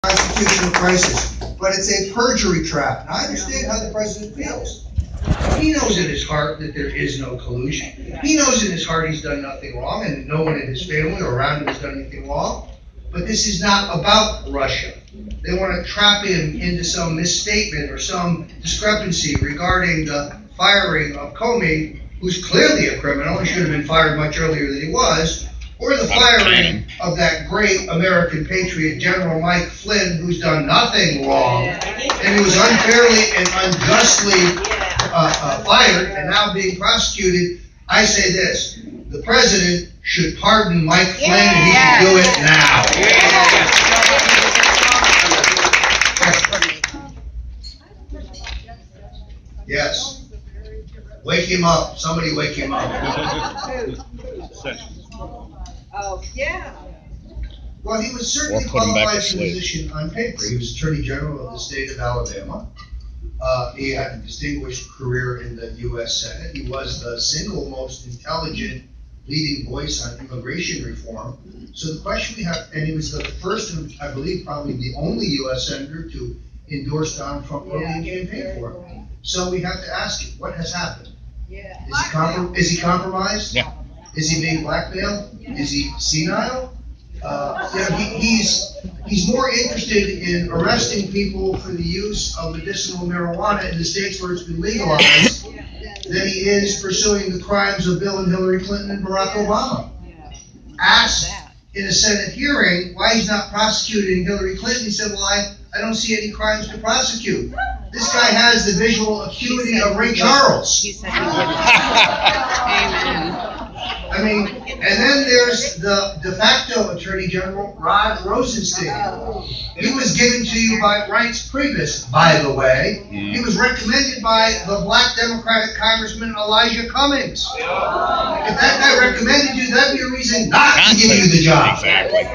constitutional crisis, but it's a perjury trap. And I understand how the president feels. He knows in his heart that there is no collusion. He knows in his heart he's done nothing wrong, and no one in his family or around him has done anything wrong. But this is not about Russia. They want to trap him into some misstatement or some discrepancy regarding the firing of Comey, who's clearly a criminal and should have been fired much earlier than he was, or the firing of that great American patriot, General Mike Flynn, who's done nothing wrong, and who was unfairly and unjustly fired and now being prosecuted. I say this: the president should pardon Mike Flynn, and he should do it now. Yes. Wake him up. Somebody wake him up. Oh, yeah. Well, he was certainly qualified for the position on paper. He was Attorney General of the state of Alabama. He had a distinguished career in the U.S. Senate. He was the single most intelligent leading voice on immigration reform. So the question we have, and he was the first and I believe probably the only U.S. senator to endorse Donald Trump early and campaign for him. So we have to ask him, what has happened? Yeah. Is he compromised? Yeah. Is he being blackmailed? Is he senile? He's more interested in arresting people for the use of medicinal marijuana in the states where it's been legalized than he is pursuing the crimes of Bill and Hillary Clinton and Barack Obama. Asked in a Senate hearing why he's not prosecuting Hillary Clinton, he said, well, I don't see any crimes to prosecute. This guy has the visual acuity of Ray Charles. He said he would. Amen. I mean, and then there's the de facto Attorney General, Rod Rosenstein. He was given to you by Reince Priebus, by the way. He was recommended by the black Democratic Congressman Elijah Cummings. If that guy recommended you, that'd be a reason not to give you the job. Exactly.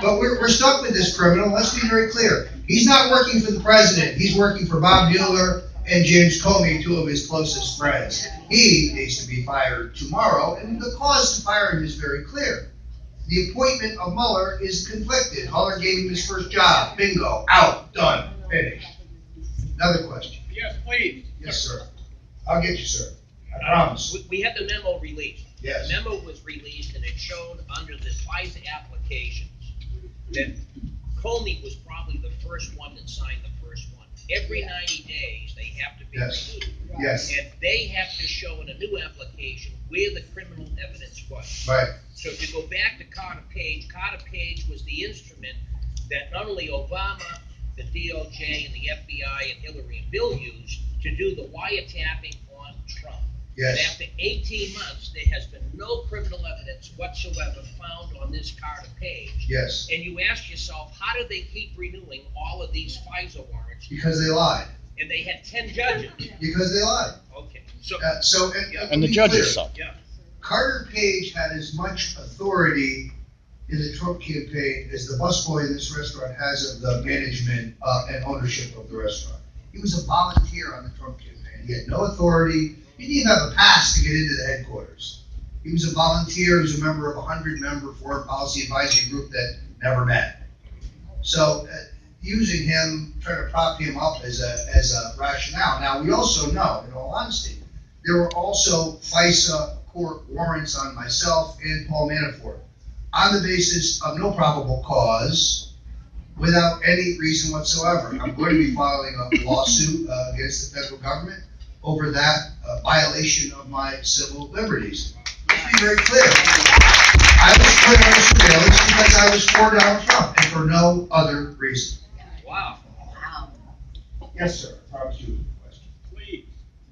But we're stuck with this criminal. Let's be very clear. He's not working for the president. He's working for Bob Mueller and James Comey, two of his closest friends. He needs to be fired tomorrow, and the cause to fire him is very clear. The appointment of Mueller is conflicted. Mueller gave him his first job. Bingo. Out. Done. Finished. Another question. Yes, please. Yes, sir. I'll get you, sir. I promise. We had the memo released. Yes. The memo was released, and it showed under the FISA applications that Comey was probably the first one that signed the first one. Every 90 days, they have to be renewed. Yes. And they have to show in a new application where the criminal evidence was. Right. So if you go back to Carter Page was the instrument that not only Obama, the DOJ, and the FBI, and Hillary and Bill used to do the wiretapping on Trump. Yes. And after 18 months, there has been no criminal evidence whatsoever found on this Carter Page. Yes. And you ask yourself, how do they keep renewing all of these FISA warrants? Because they lied. And they had 10 judges. Because they lied. Okay. So, And the judges suck. yeah. Carter Page had as much authority in the Trump campaign as the busboy in this restaurant has of the management and ownership of the restaurant. He was a volunteer on the Trump campaign. He had no authority. He didn't even have a pass to get into the headquarters. He was a volunteer. He was a member of a 100-member foreign policy advisory group that never met. So using him, trying to prop him up as a rationale. Now, we also know, in all honesty, there were also FISA court warrants on myself and Paul Manafort on the basis of no probable cause, without any reason whatsoever. I'm going to be filing a lawsuit against the federal government over that violation of my civil liberties. Let's be very clear. I was put under surveillance because I was for Donald Trump and for no other reason. Wow. Yes, sir. I promise you a question. Please.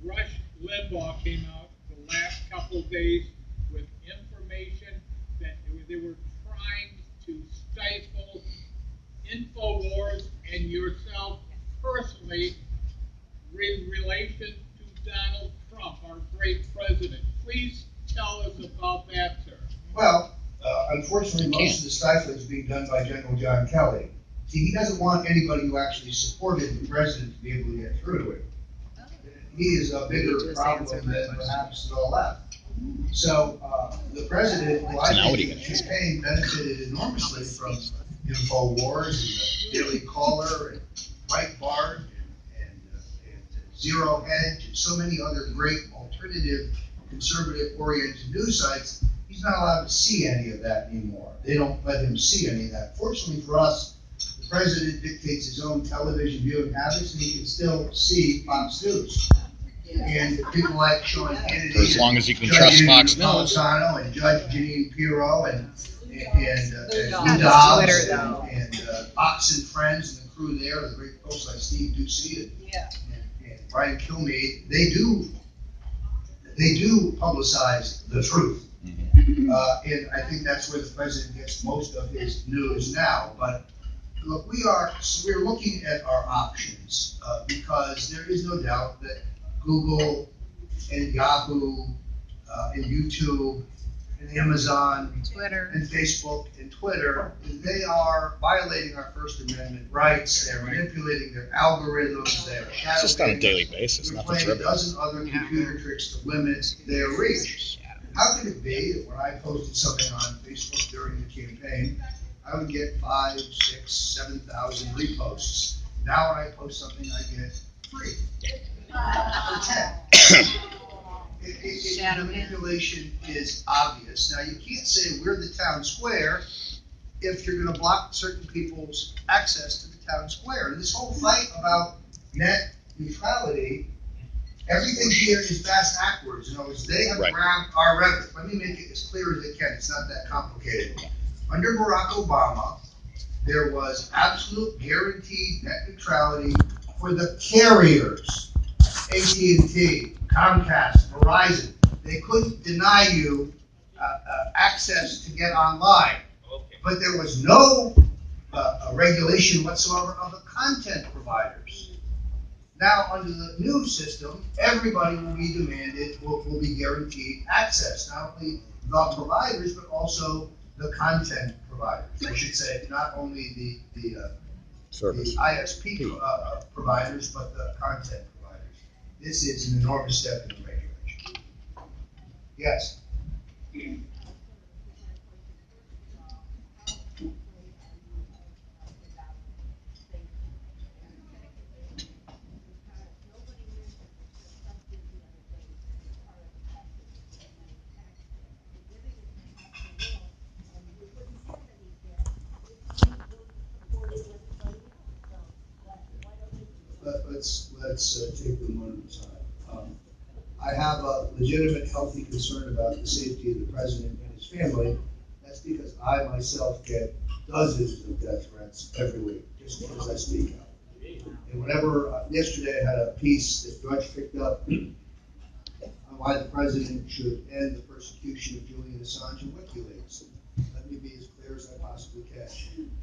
Rush Limbaugh came out the last couple of days with information that they were trying to stifle InfoWars and yourself personally in relation to Donald Trump, our great president. Please tell us about that, sir. Well, unfortunately, most of the stifling is being done by General John Kelly. See, he doesn't want anybody who actually supported the president to be able to get through to him. He is a bigger problem than perhaps to the left. So the president, who I think his campaign benefited enormously from InfoWars Daily Caller and Breitbart and Zero Hedge and so many other great alternative, conservative-oriented news sites, he's not allowed to see any of that anymore. They don't let him see any of that. Fortunately for us, the president dictates his own television viewing habits, and he can still see Fox News. And people like Sean Kennedy, For as long as you can trust Fox News. Napolitano and Judge Jeanine Pirro and Not Lou Dobbs Twitter, though. and Fox and Friends and the crew there, the great folks like Steve Doocy Yeah. and Brian Kilmeade, they do publicize the truth. And I think that's where the president gets most of his news now. But look, we're looking at our options because there is no doubt that Google and Yahoo and YouTube and Amazon Twitter. and Facebook and Twitter, they are violating our First Amendment rights. They're manipulating their algorithms. They're It's just on a shadowing. daily basis, They're nothing playing a trivial. dozen other computer tricks to limit their reach. How could it be that when I posted something on Facebook during the campaign, I would get 5, 6, 7,000 reposts? Now when I post something, I get 3 or 10. The manipulation is obvious. Now, you can't say we're the town square if you're going to block certain people's access to the town square. And this whole fight about net neutrality, everything here is fast backwards. In other words, they have Right. grabbed our revenue. Let me make it as clear as I can. It's not that complicated. Under Barack Obama, there was absolute guaranteed net neutrality for the carriers. AT&T, Comcast, Verizon, they couldn't deny you access to get online. Okay. But there was no regulation whatsoever of the content providers. Now, under the new system, everybody will be guaranteed access, not only the providers, but also the content providers. I should say, not only the Service. ISP providers, but the content providers. This is an enormous step in the regulation. Yes? Let's take them one at a time. I have a legitimate, healthy concern about the safety of the president and his family. That's because I myself get dozens of death threats every week, just because I speak out. And whenever, yesterday I had a piece that Drudge picked up on why the president should end the persecution of Julian Assange and WikiLeaks. Let me be as clear as I possibly can.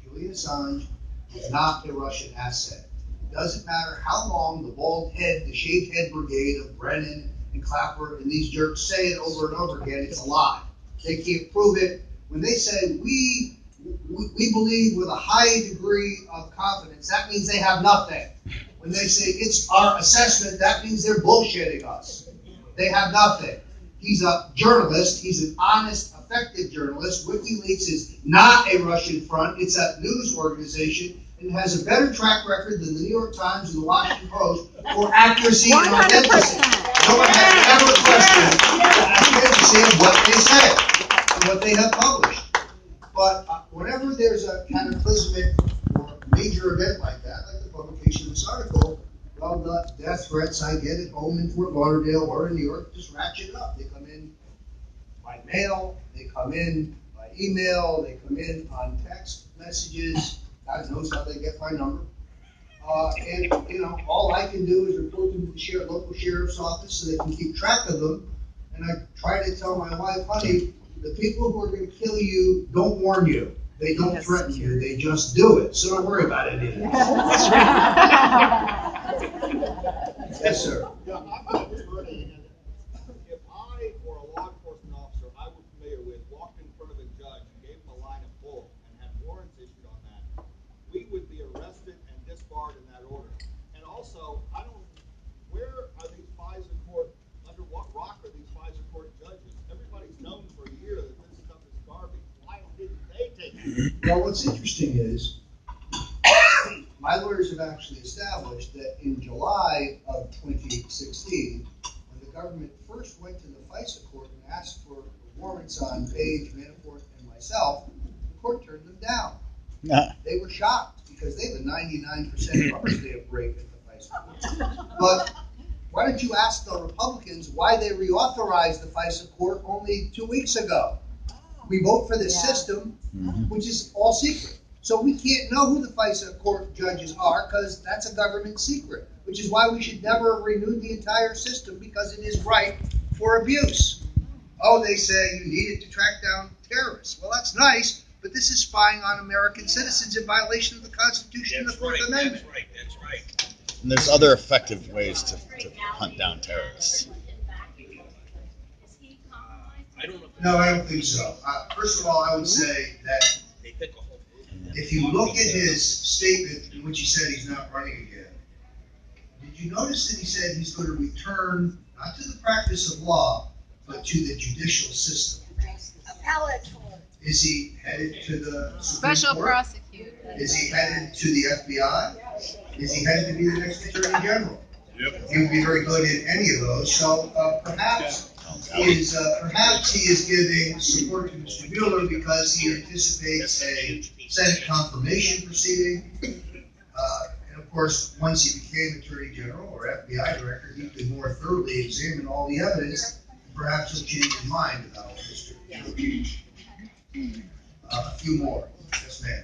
Julian Assange is not a Russian asset. It doesn't matter how long the bald head, the shaved head brigade of Brennan and Clapper and these jerks say it over and over again, it's a lie. They can't prove it. When they say we believe with a high degree of confidence, that means they have nothing. When they say it's our assessment, that means they're bullshitting us. They have nothing. He's a journalist. He's an honest, effective journalist. WikiLeaks is not a Russian front. It's a news organization and has a better track record than the New York Times and the Washington Post for accuracy and authenticity. No one has ever questioned the authenticity of what they say and what they have published. But whenever there's a cataclysmic or major event like that, like the publication of this article, well, the death threats I get at home in Fort Lauderdale or in New York just ratchet up. They come in by mail, they come in by email, they come in on text messages. God knows how they get my number. And, you know, all I can do is report them to the local sheriff's office so they can keep track of them. And I try to tell my wife, honey, the people who are going to kill you don't warn you. They don't threaten you. They just do it. So don't worry about it either. Yes, sir. Yeah, I'm an attorney, and if I or a law enforcement officer I was familiar with walked in front of a judge and gave him a line of bull and had warrants issued on that, we would be arrested and disbarred in that order. And also, where are these FISA court, under what rock are these FISA court judges? Everybody's known for a year that this stuff is garbage. Why didn't they take it? Well, what's interesting is my lawyers have actually established that in July of 2016, when the government first went to the FISA court and asked for warrants on Page, Manafort, and myself, the court turned them down. They were shocked because they have a 99% rubber stamp rate at the FISA court. But why don't you ask the Republicans why they reauthorized the FISA court only 2 weeks ago? We vote for this system, which is all secret. So we can't know who the FISA court judges are because that's a government secret, which is why we should never renew the entire system because it is ripe for abuse. Oh, they say you need it to track down terrorists. Well, that's nice, but this is spying on American citizens in violation of the Constitution and the Fourth Amendment. That's right. And there's other effective ways to hunt down terrorists. I don't know. No, I don't think so. First of all, I would say that They pick a whole. if you look at his statement in which he said he's not running again, did you notice that he said he's going to return not to the practice of law, but to the judicial system? Appellate court. Is he headed to the Supreme Special Court? prosecutor. Is he headed to the FBI? Is he headed to be the next Attorney General? Yep. He would be very good in any of those. So perhaps he is giving support to Mr. Mueller because he anticipates a Senate confirmation proceeding. And of course, once he became Attorney General or FBI Director, he could more thoroughly examine all the evidence. Perhaps he'll change his mind about Mr. Mueller. A few more. Yes, ma'am.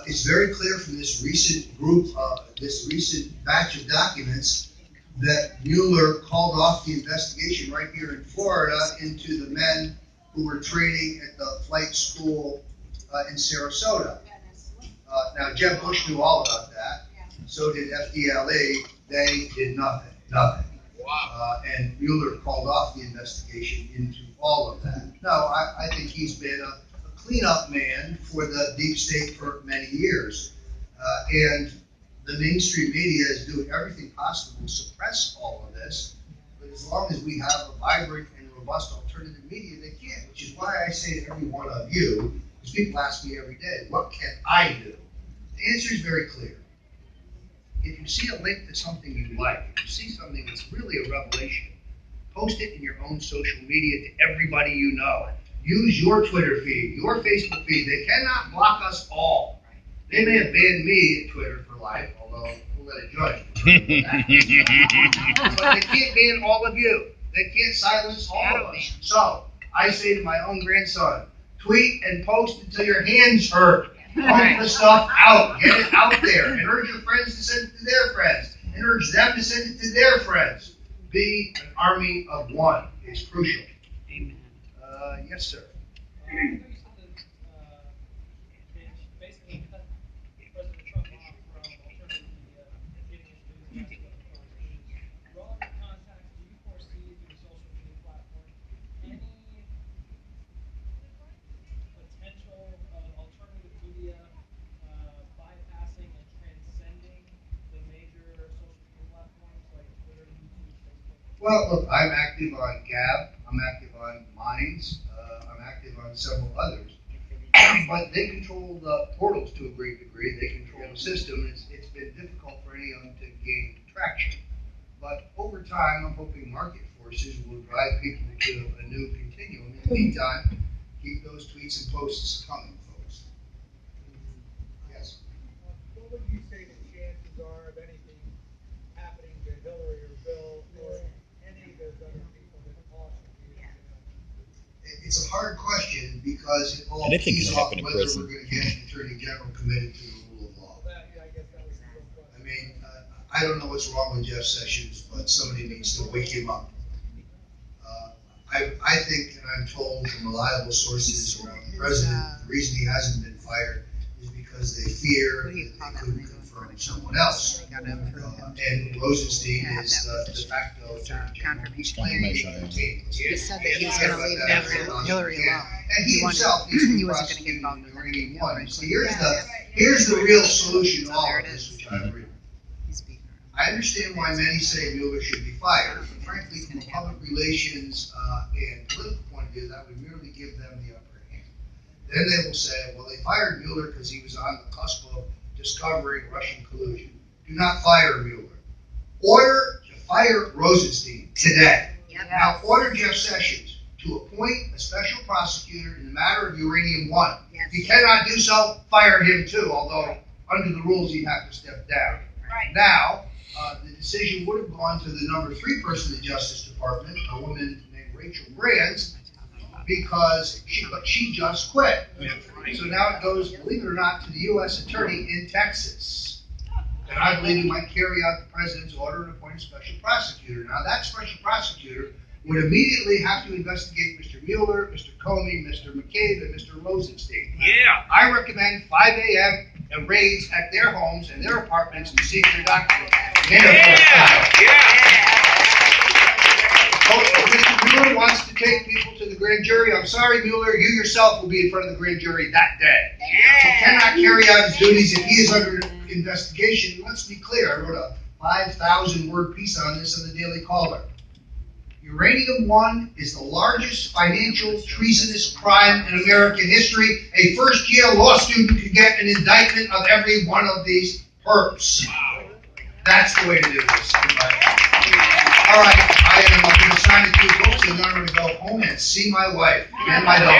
It's very clear from this recent batch of documents that Mueller called off the investigation right here in Florida into the men who were training at the flight school in Sarasota. Now, Jeb Bush knew all about that. So did FDLE. They did nothing. Wow. And Mueller called off the investigation into all of that. No, I think he's been a cleanup man for the deep state for many years. And the mainstream media is doing everything possible to suppress all of this. But as long as we have a vibrant and robust alternative media, they can't, which is why I say to every one of you, because people ask me every day, what can I do? The answer is very clear. If you see a link to something you like, if you see something that's really a revelation, post it in your own social media to everybody you know. Use your Twitter feed, your Facebook feed. They cannot block us all. They may have banned me at Twitter for life, although we'll let a judge. But they can't ban all of you. They can't silence all of us. So I say to my own grandson, tweet and post until your hands hurt. Pump the stuff out. Get it out there. And urge your friends to send it to their friends. And urge them to send it to their friends. Be an army of one. It's crucial. Yes, sir. Basically cut President Trump off from alternative media getting his news out. Relevant contacts, do you foresee through the social media platform any potential alternative media bypassing and transcending the major social media platforms like Twitter, YouTube, Facebook? Well, look, I'm active on Gab. I'm active on Minds. I'm active on several others. But they control the portals to a great degree. They control the system. It's been difficult for anyone to gain traction. But over time, I'm hoping market forces will drive people to a new continuum. In the meantime, keep those tweets and posts coming, folks. Yes. What would you say the chances are of anything happening to Hillary or Bill or any of those other people that caution you? It's a hard question because it all Anything keys can off happen in whether prison. we're going to get an attorney general committed to the rule of law. I guess that was the real question. I mean, I don't know what's wrong with Jeff Sessions, but somebody needs to wake him up. I think, and I'm told from reliable sources around the president, the reason he hasn't been fired is because they fear that they couldn't confirm someone else. And Rosenstein is the de facto attorney general. He's claiming he can obtain. He said that he was going to leave Hillary alone. And he himself needs to be wasn't going to get prosecuted involved in in the that. Iranian one. So here's the real solution to all of this, which I agree with. I understand why many say Mueller should be fired, but frankly, from a public relations and political point of view, that would merely give them the upper hand. Then they will say, well, they fired Mueller because he was on the cusp of discovering Russian collusion. Do not fire Mueller. Order to fire Rosenstein today. Now, order Jeff Sessions to appoint a special prosecutor in the matter of Uranium One. If he cannot do so, fire him too, although under the rules he'd have to step down. Right. Now, the decision would have gone to the number 3 person in the Justice Department, a woman named Rachel Brands, because she just quit. So now it goes, believe it or not, to the U.S. Attorney in Texas. And I believe he might carry out the president's order and appoint a special prosecutor. Now, that special prosecutor would immediately have to investigate Mr. Mueller, Mr. Comey, Mr. McCabe, and Mr. Rosenstein. Yeah. I recommend 5 a.m. and raids at their homes and their apartments to see their documents. Oh, if Mr. Mueller wants to take people to the grand jury, I'm sorry, Mueller, you yourself will be in front of the grand jury that day. He cannot carry out his duties if he is under investigation. Let's be clear, I wrote a 5,000-word piece on this in the Daily Caller. Uranium One is the largest financial treasonous crime in American history. A first-year law student could get an indictment of every one of these perps. That's the way to do this. All right, I am going to sign a few books, and then I'm going to go home and see my wife and my dog.